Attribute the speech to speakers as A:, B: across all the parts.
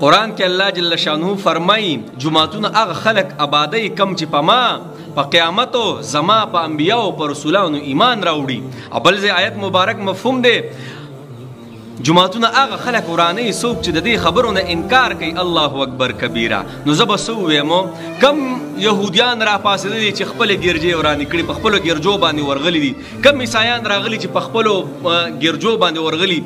A: قرآن کې الله جل شانه فرمایي جماعتونه هغه خلک آبادی کم چې په ما په قیامتو زما په انبیاء او په رسولانو ایمان راوړي. او بل ځای آیت مبارک مفهوم دی جماعتونه هغه خلک ورانه څوک چې د دې خبرو نه انکار کوي الله اکبر کبیره. نو زه به څه ووایم کم یهودیان را پاڅېدلي چې خپلې ګرجې ورانې کړي په خپلو ګرجو باندې ورغلي دي، کم عیسایان راغلي چې په خپلو ګرجو باندې ورغلي،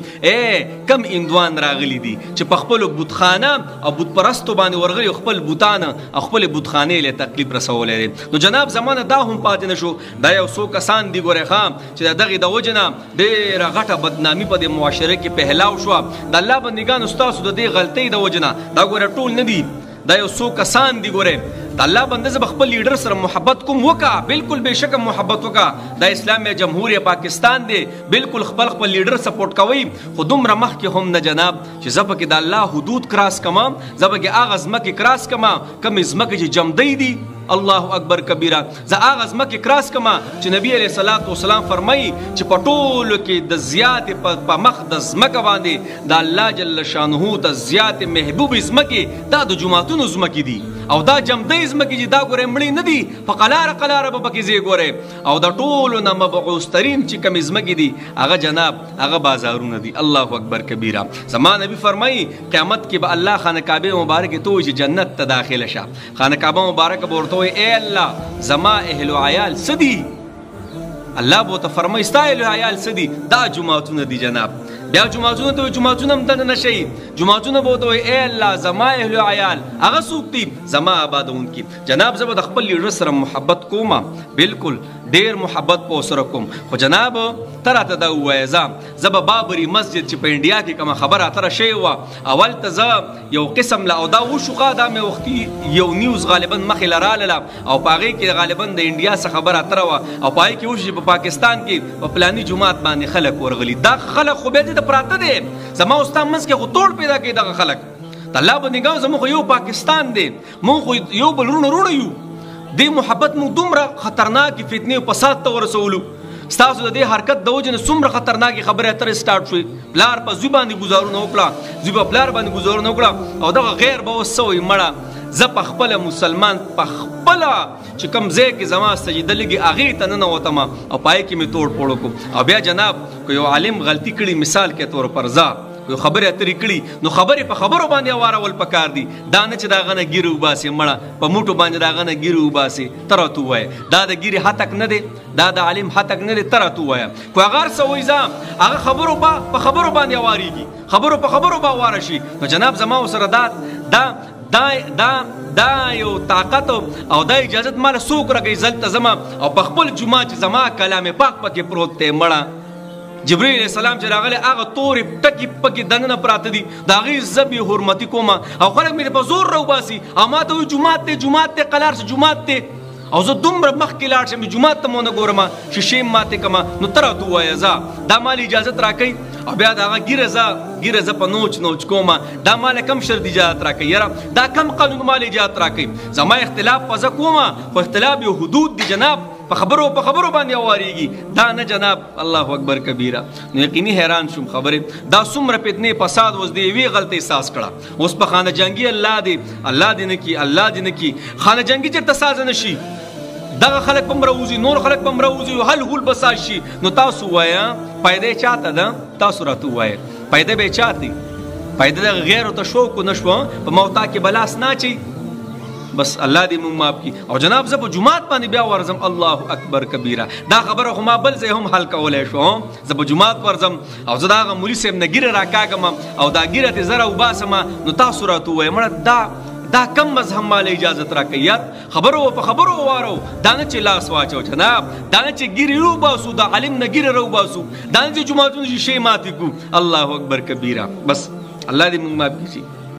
A: کم هندوان راغلي دي چې په خپلو بتخانه او بتپرستو باندې ورغلي او خپل بوتان او خپلې بتخانې له تکلیف رسولی دی. نو جناب زمانه دا هم پاتې نه شو، دا یو څو کسان دي ګورې ښه چې د دغې د وجې نه ډېره غټه بدنامي په دې معاشره کې پهلاو شوه. د الله بندګانو ستاسو د دې غلطۍ د وجې نه دا ګوره ټول نه دي، دا یو څو کسان دي ګوره د الله بنده زه به خپل لیډر سره محبت کوم وکړه، بالکل بېشکه محبت وکړه. دا اسلام جمهوریه پاکستان دی، بالکل خپل لیډر سپورټ کوئ، خو دومره مخکې هم نه جناب چې زه پکې د الله حدود کراس کما، زه پکې هغه ځمکې کراس کما کومې ځمکې چې جمدی دي الله اکبر کبیره، زه هغه ځمکې کراس کما چې نبی علیه الصلاة والسلام فرمایي چې په ټولو کې د زیاتې په مخ د ځمکه باندې د الله جل شانه ته زیاتې محبوبې ځمکې دا د جوماتونو ځمکې دي. او دا جمدی ځمکې چې دا ګورې مړې نه دي، په قلاره قلاره به پکې ځې ګورې. او د ټولو نه مبعوث ترین چې کومې ځمکې دي هغه جناب هغه بازارونه دي. الله اکبر کبیره. زما نبی فرمایي قیامت کې به الله خانه کعبه مبارکې ته وایي چې جنت ته داخله شه، خانه کعبه مبارکه به ورته وایي ای الله زما اهل و عیال څه دي؟ الله به ورته فرمایي ستا اهل و عیال څه دي؟ دا جوماتونه دي جناب. بیا جماعتونه ته جماعتونه هم دننه نشئ، جماعتونه به ورته وایي ای الله زما اهل و عیال هغه څوک دي؟ زما آبادونکي. جناب زه به د خپل لیډر سره محبت کوم، بالکل ډېر محبت به ورسره کوم، خو جناب ته راته دا ووایه زه به بابري مسجد چې په انډیا کې کومه خبره اتره شوې وه اول ته زه یو قسم له او دا وشوغه دا مې وختي یو نیوز غالبا مخې له راغله او په هغې کې غالبا د انډیا څه خبره اتره وه او په هغې کې وشو چې په پاکستان کې په پلاني جومات باندې خلک ورغلي. دا خلک خو بیا دې ته پراته دی، زما او ستا منځ کې خو توړ پیدا کوي دغه خلک. د الله بندګانو زموږ خو یو پاکستان دی، موږ خو یو بل وروڼه یو، دې محبت موږ دومره خطرناکې فتنې او فساد ته ورسولو. ستاسو د دې حرکت د وجې نه څومره خطرناکې خبرې اترې سټارټ شوې. پلار په زوی باندې ګزارونه وکړه، زوی په پلار باندې ګزارونه وکړه او دغه غیر به اوس څه وایي مړه زه په خپله مسلمان په خپله چې کوم ځای کې زما سجده لګي هغې ته ننوتم او په هغې کې مې توړ پوړ وکړو. او بیا جناب که یو عالم غلطي کړي مثال کې طور پر یو خبرې اترې کړي نو خبرې په خبرو باندې اوارول پکار دي، دا نه چې د هغه نه ګیرې وباسې مړه په موټو باندې د هغه نه ګیرې وباسې ته راته ووایه دا د ګیرې حتک نه دی، دا د عالم حتک نه دی، ته راته ووایه. خو هغه هر څه وایي ځه هغه خبرو په خبرو باندې اوارېږي، خبرو په خبرو به اواره شي. نو جناب زما ورسره دا یو طاقت او دا اجازت ماله څوک راکوي زلته زما او په خپل جومات چې زما کلام پاک پکې پروت دی مړه جبرئیل علیه السلام چې راغلی هغه تورې ټکي پکې دننه پراته دي د هغې زه بې حرمتي کوم او خلک مې په زور راوباسي او ما ته وایي جومات دی جومات دی قلار سه جومات دی او زه دومره مخکې لاړ شم جومات ته مو نه ګورم شیشې ماتې کړم نو ته راته ووایه ځه دا مال اجازت راکوي او بیا د هغه ګیره زه په نوچ کوم دا مال کم شرط اجازت راکوي یاره دا کم قانون مال اجازت راکوي زما اختلاف په زه کوم خو اختلاف یو حدود دی جناب په خبرو باندې اوارېږي دا نه جناب الله اکبر کبیره. نو یقیني حیران شوم خبرې دا څومره فتنې فساد اوس د یوې غلطۍ احساس کړه اوس په خانه جنګي الله دې نه کي خانه جنګي چېرته سازه نه شي دغه خلک به هم راوځي نور خلک به هم راوځي هل هول به ساز شي نو تاسو ووایه پیدا چاته ده تاسو راته ووایه پیدا به یې چاته پیدا دغه غیرو ته شوق نه شوه په موتا کې به لاس نه اچوي بس الله دې مونږ معاف کړي او جناب زه په جومات باندې بیا ورځم الله اکبر کبیره دا خبره خو ما بل ځای هم حل کولی شو زه په جومات ورځم او زه د هغه مولي صاحب نه ګیره راکاږم او دا ګیره تې زه راوباسم نو تاسو راته ووایه مړه دا کم مذهب ماله اجازت راکوي یار خبرو په خبرو ووارو دا نه چې لاس واچو جناب دا نه چې ګیرې راوباسو دا عالم نه ګیره راوباسو دا نه چې جوماتونه شیشې ماتې کړو الله اکبر کبیره بس الله دې مونږ معاف کړي